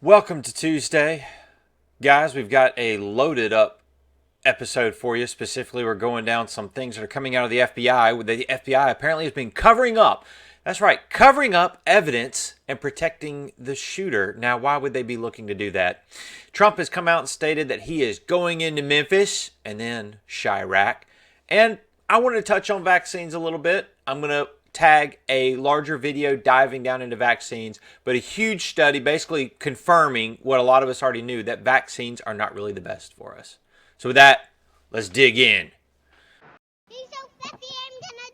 Welcome to Tuesday. Guys, we've got a loaded up episode for you. Specifically, we're going down some things that are coming out of the FBI. The FBI apparently has been covering up. That's right, covering up evidence and protecting the shooter. Now, why would they be looking to do that? Trump has come out and stated that he is going into Memphis and then Chiraq. And I wanted to touch on vaccines a little bit. I'm going to tag a larger video diving down into vaccines, but a huge study basically confirming what a lot of us already knew, that vaccines are not really the best for us. So with that, let's dig in. He's so fluffy, I'm gonna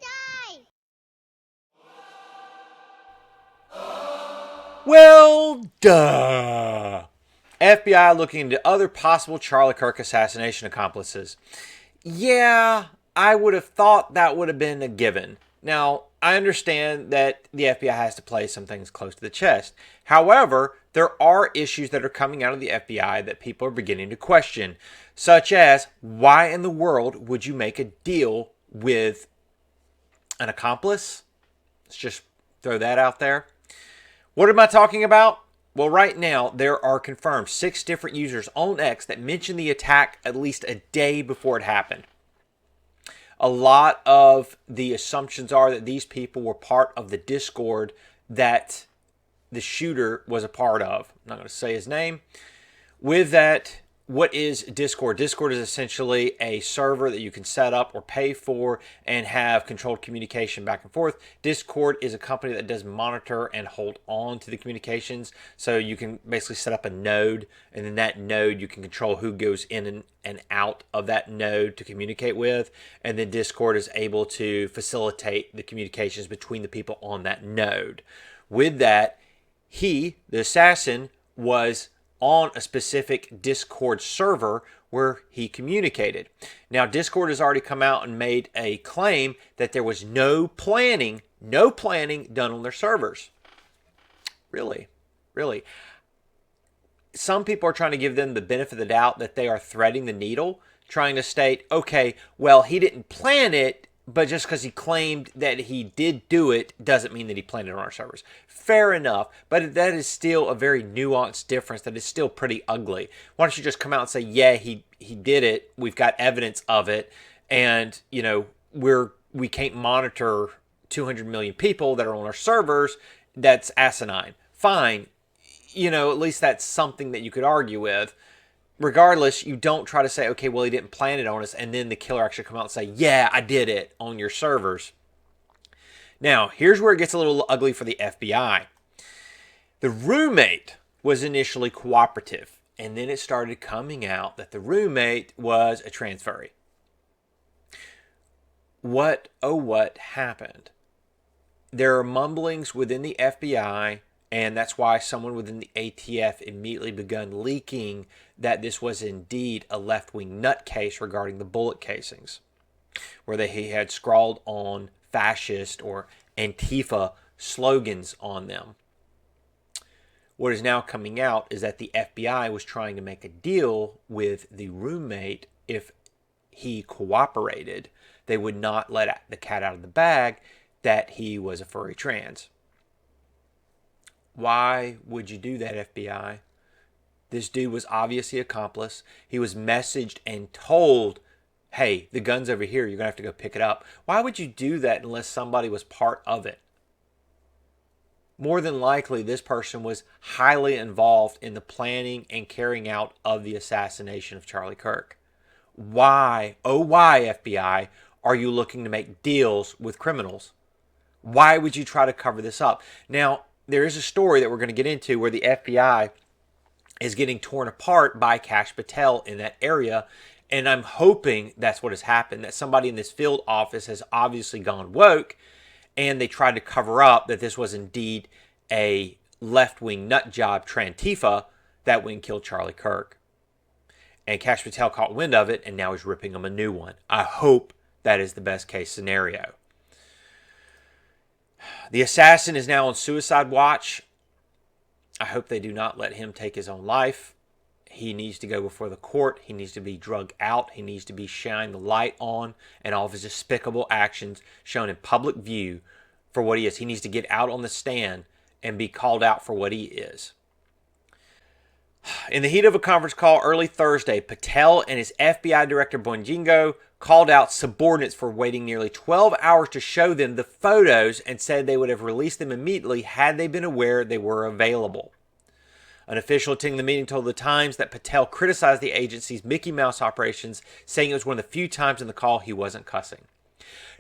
die. Well, duh. FBI looking into other possible Charlie Kirk assassination accomplices. Yeah, I would have thought that would have been a given. Now, I understand that the FBI has to play some things close to the chest. However, there are issues that are coming out of the FBI that people are beginning to question, such as, why in the world would you make a deal with an accomplice? Let's just throw that out there. What am I talking about? Well, right now, there are confirmed 6 different users on X that mentioned the attack at least a day before it happened. A lot of the assumptions are that these people were part of the Discord that the shooter was a part of. I'm not going to say his name. With that, what is Discord? Discord is essentially a server that you can set up or pay for and have controlled communication back and forth. Discord is a company that does monitor and hold on to the communications. So you can basically set up a node, and in that node you can control who goes in and out of that node to communicate with. And then Discord is able to facilitate the communications between the people on that node. With that, the assassin, was on a specific Discord server where he communicated. Now, Discord has already come out and made a claim that there was no planning done on their servers. Really? Some people are trying to give them the benefit of the doubt that they are threading the needle, trying to state, okay, well, he didn't plan it, but just because he claimed that he did do it doesn't mean that he planned it on our servers. Fair enough, but that is still a very nuanced difference that is still pretty ugly. Why don't you just come out and say, yeah, he did it, we've got evidence of it, and we can't monitor 200 million people that are on our servers. That's asinine. Fine, at least that's something that you could argue with. Regardless, you don't try to say, okay, well, he didn't plan it on us, and then the killer actually come out and say, yeah, I did it on your servers. Now, here's where it gets a little ugly for the FBI. The roommate was initially cooperative, and then it started coming out that the roommate was a transferee. What happened? There are mumblings within the FBI, and that's why someone within the ATF immediately begun leaking that this was indeed a left-wing nutcase regarding the bullet casings, where he had scrawled on fascist or Antifa slogans on them. What is now coming out is that the FBI was trying to make a deal with the roommate. If he cooperated, they would not let the cat out of the bag that he was a furry trans. Why would you do that, FBI? This dude was obviously an accomplice. He was messaged and told, hey, the gun's over here, you're going to have to go pick it up. Why would you do that unless somebody was part of it? More than likely, this person was highly involved in the planning and carrying out of the assassination of Charlie Kirk. Why, FBI, are you looking to make deals with criminals? Why would you try to cover this up? Now, there is a story that we're going to get into where the FBI is getting torn apart by Kash Patel in that area. And I'm hoping that's what has happened, that somebody in this field office has obviously gone woke and they tried to cover up that this was indeed a left-wing nutjob Trantifa that went and killed Charlie Kirk. And Kash Patel caught wind of it and now he's ripping them a new one. I hope that is the best case scenario. The assassin is now on suicide watch. I hope they do not let him take his own life. He needs to go before the court. He needs to be drugged out. He needs to be shined the light on and all of his despicable actions shown in public view for what he is. He needs to get out on the stand and be called out for what he is. In the heat of a conference call early Thursday, Patel and his FBI director Bonjingo called out subordinates for waiting nearly 12 hours to show them the photos and said they would have released them immediately had they been aware they were available. An official attending the meeting told the Times that Patel criticized the agency's Mickey Mouse operations, saying it was one of the few times in the call he wasn't cussing.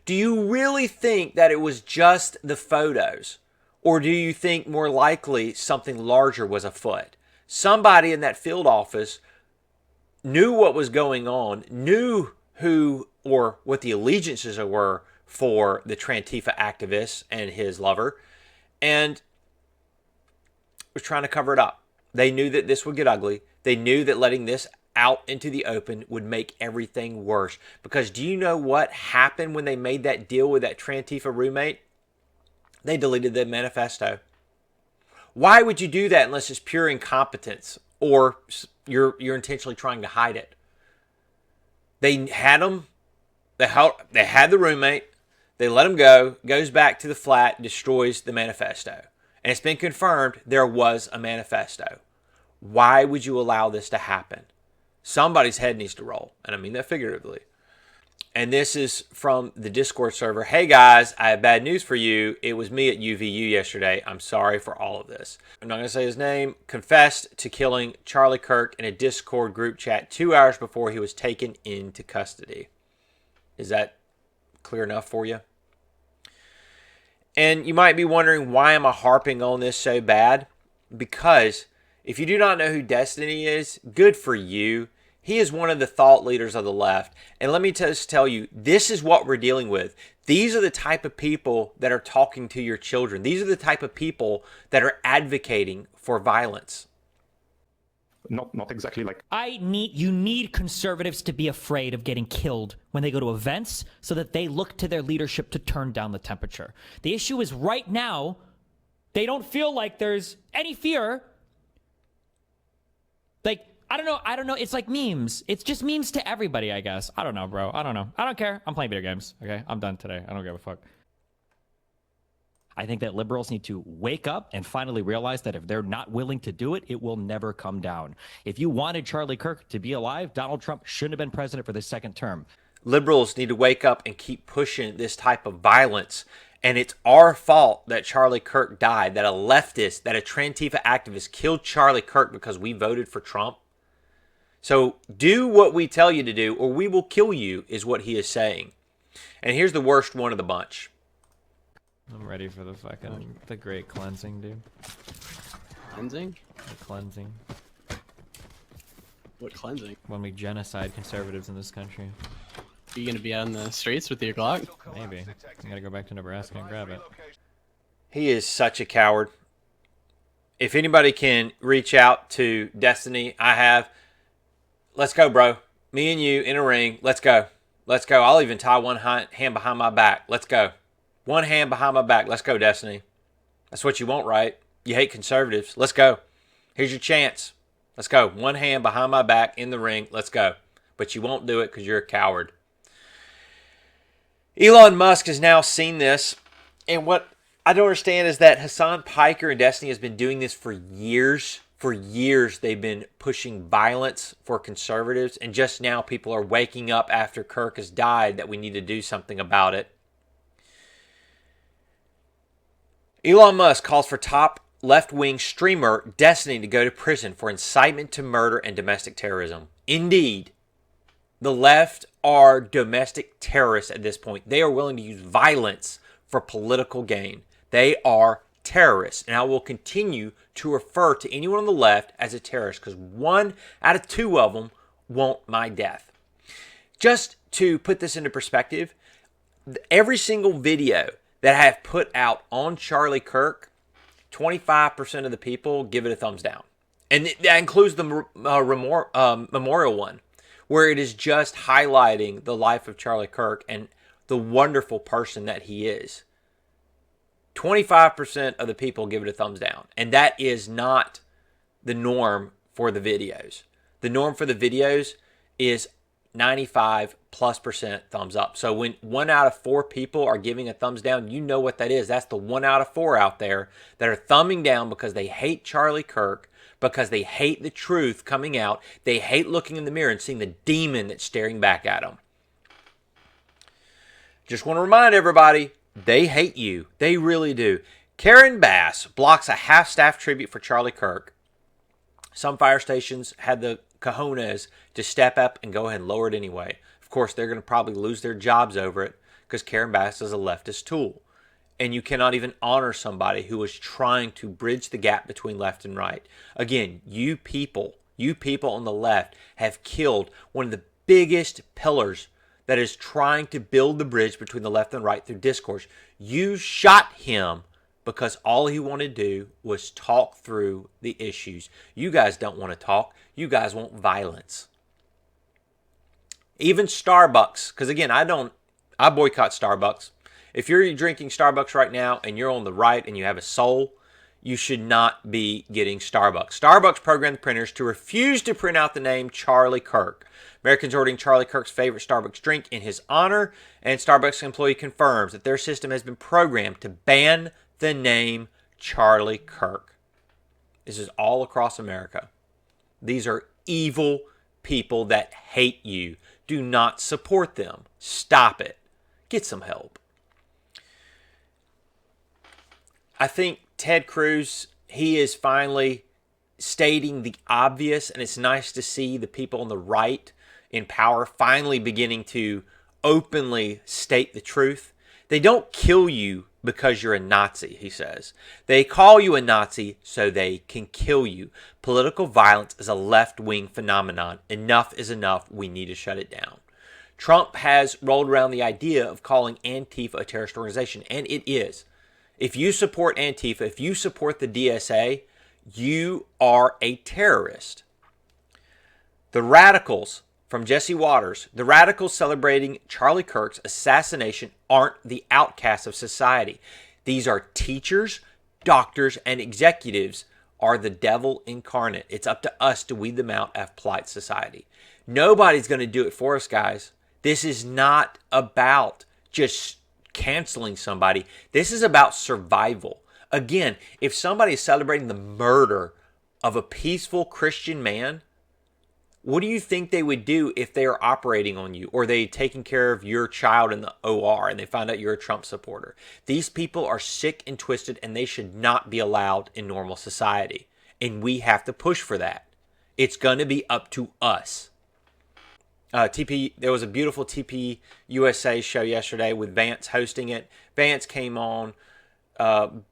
Do you really think that it was just the photos? Or do you think more likely something larger was afoot? Somebody in that field office knew what was going on, knew who or what the allegiances were for the Trantifa activist and his lover, and was trying to cover it up. They knew that this would get ugly. They knew that letting this out into the open would make everything worse. Because do you know what happened when they made that deal with that Trantifa roommate? They deleted the manifesto. Why would you do that unless it's pure incompetence or you're intentionally trying to hide it? They had him. They had the roommate. They let him go. Goes back to the flat. Destroys the manifesto. And it's been confirmed there was a manifesto. Why would you allow this to happen? Somebody's head needs to roll. And I mean that figuratively. And this is from the Discord server. Hey guys, I have bad news for you. It was me at UVU yesterday. I'm sorry for all of this. I'm not going to say his name. Confessed to killing Charlie Kirk in a Discord group chat 2 hours before he was taken into custody. Is that clear enough for you? And you might be wondering, why am I harping on this so bad? Because if you do not know who Destiny is, good for you. He is one of the thought leaders of the left. And let me just tell you, this is what we're dealing with. These are the type of people that are talking to your children. These are the type of people that are advocating for violence. Not exactly like... You need conservatives to be afraid of getting killed when they go to events so that they look to their leadership to turn down the temperature. The issue is right now, they don't feel like there's any fear. Like, I don't know. It's like memes. It's just memes to everybody, I guess. I don't know, bro. I don't know. I don't care. I'm playing video games, okay? I'm done today. I don't give a fuck. I think that liberals need to wake up and finally realize that if they're not willing to do it, it will never come down. If you wanted Charlie Kirk to be alive, Donald Trump shouldn't have been president for the second term. Liberals need to wake up and keep pushing this type of violence. And it's our fault that Charlie Kirk died, that a leftist, that a Trantifa activist killed Charlie Kirk because we voted for Trump. So do what we tell you to do or we will kill you, is what he is saying. And here's the worst one of the bunch. I'm ready for the great cleansing, dude. Cleansing? The cleansing. What cleansing? When we genocide conservatives in this country. Are you gonna be out in the streets with your Glock? Maybe. I gotta go back to Nebraska and grab it. He is such a coward. If anybody can reach out to Destiny, I have. Let's go, bro. Me and you in a ring. Let's go. Let's go. I'll even tie one hand behind my back. Let's go. One hand behind my back. Let's go, Destiny. That's what you want, right? You hate conservatives. Let's go. Here's your chance. Let's go. One hand behind my back in the ring. Let's go. But you won't do it because you're a coward. Elon Musk has now seen this. And what I don't understand is that Hassan Piker and Destiny has been doing this for years. For years, they've been pushing violence for conservatives. And just now, people are waking up after Kirk has died that we need to do something about it. Elon Musk calls for top left-wing streamer Destiny to go to prison for incitement to murder and domestic terrorism. Indeed, the left are domestic terrorists at this point. They are willing to use violence for political gain. They are terrorists. And I will continue to refer to anyone on the left as a terrorist because 1 out of 2 of them want my death. Just to put this into perspective, every single video that I have put out on Charlie Kirk, 25% of the people give it a thumbs down. And that includes the memorial one, where it is just highlighting the life of Charlie Kirk and the wonderful person that he is. 25% of the people give it a thumbs down. And that is not the norm for the videos. The norm for the videos is 95+% thumbs up. So when 1 out of 4 people are giving a thumbs down, you know what that is. That's the 1 out of 4 out there that are thumbing down because they hate Charlie Kirk, because they hate the truth coming out. They hate looking in the mirror and seeing the demon that's staring back at them. Just want to remind everybody, they hate you. They really do. Karen Bass blocks a half-staff tribute for Charlie Kirk. Some fire stations had the cojones to step up and go ahead and lower it anyway. Of course, they're going to probably lose their jobs over it because Karen Bass is a leftist tool. And you cannot even honor somebody who is trying to bridge the gap between left and right. Again, you people on the left have killed one of the biggest pillars that is trying to build the bridge between the left and right through discourse. You shot him because all he wanted to do was talk through the issues. You guys don't want to talk. You guys want violence. Even Starbucks, because again, I boycott Starbucks. If you're drinking Starbucks right now and you're on the right and you have a soul, you should not be getting Starbucks. Starbucks programmed the printers to refuse to print out the name Charlie Kirk. Americans ordering Charlie Kirk's favorite Starbucks drink in his honor, and Starbucks employee confirms that their system has been programmed to ban the name Charlie Kirk. This is all across America. These are evil people that hate you. Do not support them. Stop it. Get some help. I think Ted Cruz, he is finally stating the obvious, and it's nice to see the people on the right in power finally beginning to openly state the truth. They don't kill you because you're a Nazi, he says. They call you a Nazi so they can kill you. Political violence is a left-wing phenomenon. Enough is enough. We need to shut it down. Trump has rolled around the idea of calling Antifa a terrorist organization, and it is. If you support Antifa, if you support the DSA, you are a terrorist. The radicals from Jesse Waters, the radicals celebrating Charlie Kirk's assassination aren't the outcasts of society. These are teachers, doctors, and executives are the devil incarnate. It's up to us to weed them out of polite society. Nobody's going to do it for us, guys. This is not about just canceling somebody. This is about survival. Again, if somebody is celebrating the murder of a peaceful Christian man, what do you think they would do if they are operating on you or they taking care of your child in the OR and they find out you're a Trump supporter? These people are sick and twisted and they should not be allowed in normal society. And we have to push for that. It's going to be up to us. There was a beautiful TP USA show yesterday with Vance hosting it. Vance came on,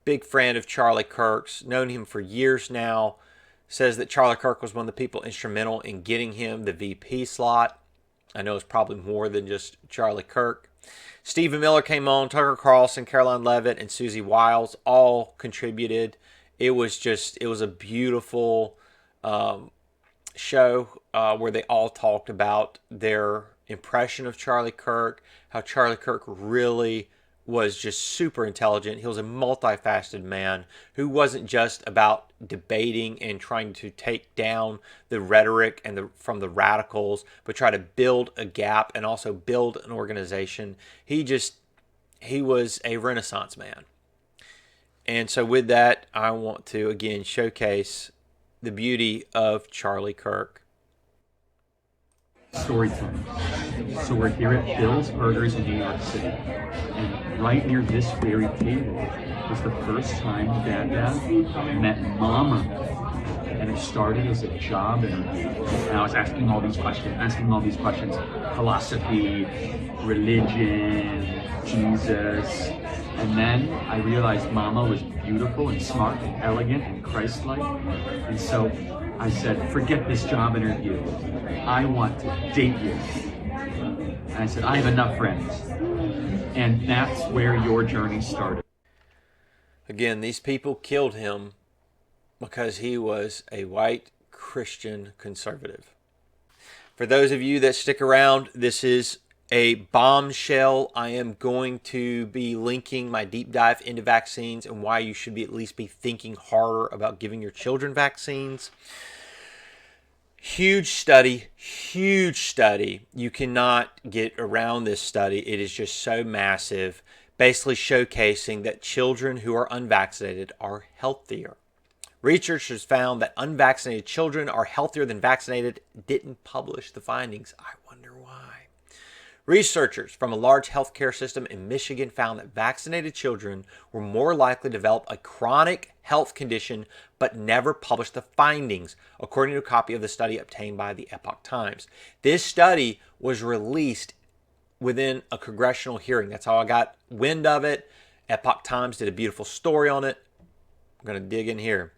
big friend of Charlie Kirk's, known him for years now, says that Charlie Kirk was one of the people instrumental in getting him the VP slot. I know it's probably more than just Charlie Kirk. Stephen Miller came on, Tucker Carlson, Caroline Leavitt, and Susie Wiles all contributed. It was a beautiful show where they all talked about their impression of Charlie Kirk, how Charlie Kirk really was just super intelligent. He was a multifaceted man who wasn't just about debating and trying to take down the rhetoric and from the radicals, but try to build a gap and also build an organization. He was a Renaissance man. And so with that, I want to again showcase the beauty of Charlie Kirk. Storytelling. So we're here at Bill's Burgers in New York City, and right near this very table was the first time Dada met Mama, and it started as a job interview. And I was asking all these questions, philosophy, religion, Jesus, and then I realized Mama was beautiful and smart and elegant and Christ-like, and so I said, forget this job interview. I want to date you. And I said, I have enough friends. And that's where your journey started. Again, these people killed him because he was a white Christian conservative. For those of you that stick around, this is a bombshell. I am going to be linking my deep dive into vaccines and why you should at least be thinking harder about giving your children vaccines. Huge study. You cannot get around this study. It is just so massive, basically showcasing that children who are unvaccinated are healthier. Researchers found that unvaccinated children are healthier than vaccinated, didn't publish the findings. I wonder why. Researchers from a large healthcare system in Michigan found that vaccinated children were more likely to develop a chronic health condition, but never published the findings, according to a copy of the study obtained by the Epoch Times. This study was released within a congressional hearing. That's how I got wind of it. Epoch Times did a beautiful story on it. I'm going to dig in here.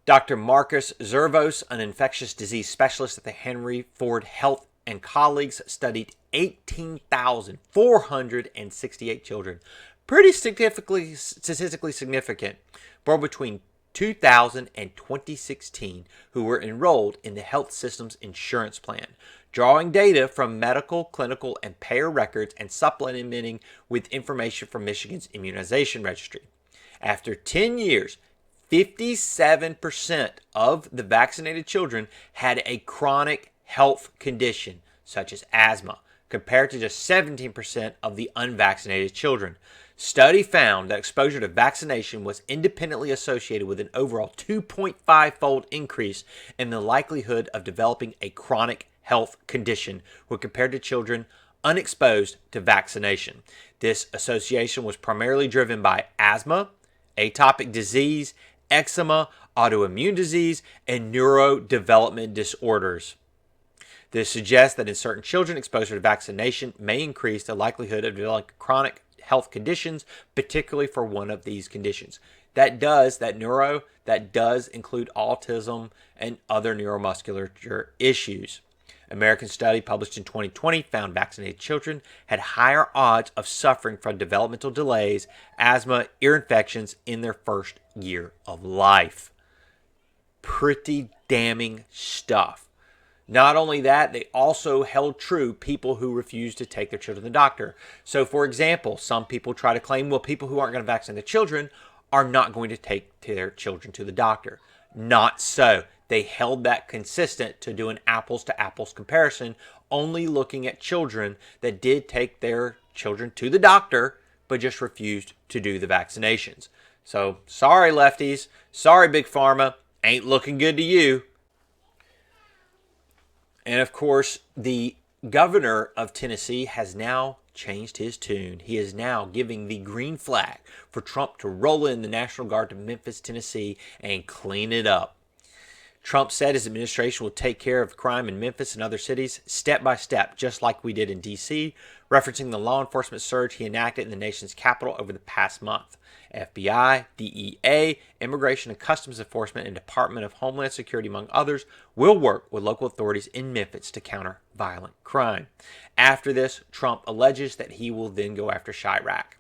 Dr. Marcus Zervos, an infectious disease specialist at the Henry Ford Health and colleagues, studied 18,468 children. Pretty statistically significant, born between 2000 and 2016, who were enrolled in the health system's insurance plan, drawing data from medical, clinical, and payer records and supplementing with information from Michigan's immunization registry. After 10 years, 57% of the vaccinated children had a chronic health condition, such as asthma, compared to just 17% of the unvaccinated children. Study found that exposure to vaccination was independently associated with an overall 2.5-fold increase in the likelihood of developing a chronic health condition when compared to children unexposed to vaccination. This association was primarily driven by asthma, atopic disease, eczema, autoimmune disease, and neurodevelopment disorders. This suggests that in certain children, exposure to vaccination may increase the likelihood of developing chronic health conditions, particularly for one of these conditions. That does include autism and other neuromuscular issues. American study published in 2020 found vaccinated children had higher odds of suffering from developmental delays, asthma, ear infections in their first year of life. Pretty damning stuff. Not only that, they also held true people who refused to take their children to the doctor. So, for example, some people try to claim, well, people who aren't going to vaccinate their children are not going to take their children to the doctor. Not so. They held that consistent to do an apples-to-apples comparison, only looking at children that did take their children to the doctor, but just refused to do the vaccinations. So, sorry, lefties. Sorry, Big Pharma. Ain't looking good to you. And of course, the governor of Tennessee has now changed his tune. He is now giving the green flag for Trump to roll in the National Guard to Memphis, Tennessee, and clean it up. Trump said his administration will take care of crime in Memphis and other cities step by step, just like we did in D.C., referencing the law enforcement surge he enacted in the nation's capital over the past month. FBI, DEA, Immigration and Customs Enforcement, and Department of Homeland Security, among others, will work with local authorities in Memphis to counter violent crime. After this, Trump alleges that he will then go after Chiraq.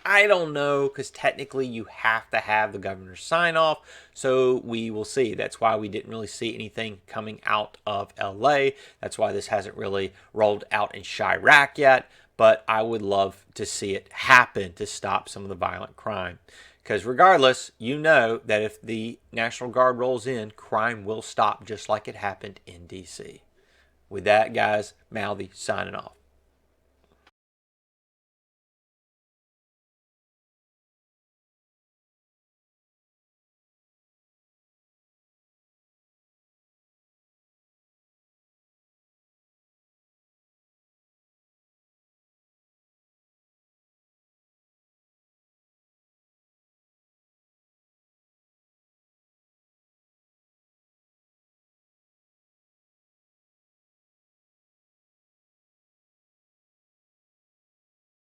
I don't know, because technically you have to have the governor's sign off, so we will see. That's why we didn't really see anything coming out of LA. That's why this hasn't really rolled out in Chiraq yet, but I would love to see it happen to stop some of the violent crime. Because regardless, you know that if the National Guard rolls in, crime will stop just like it happened in D.C. With that, guys, Mouthy signing off.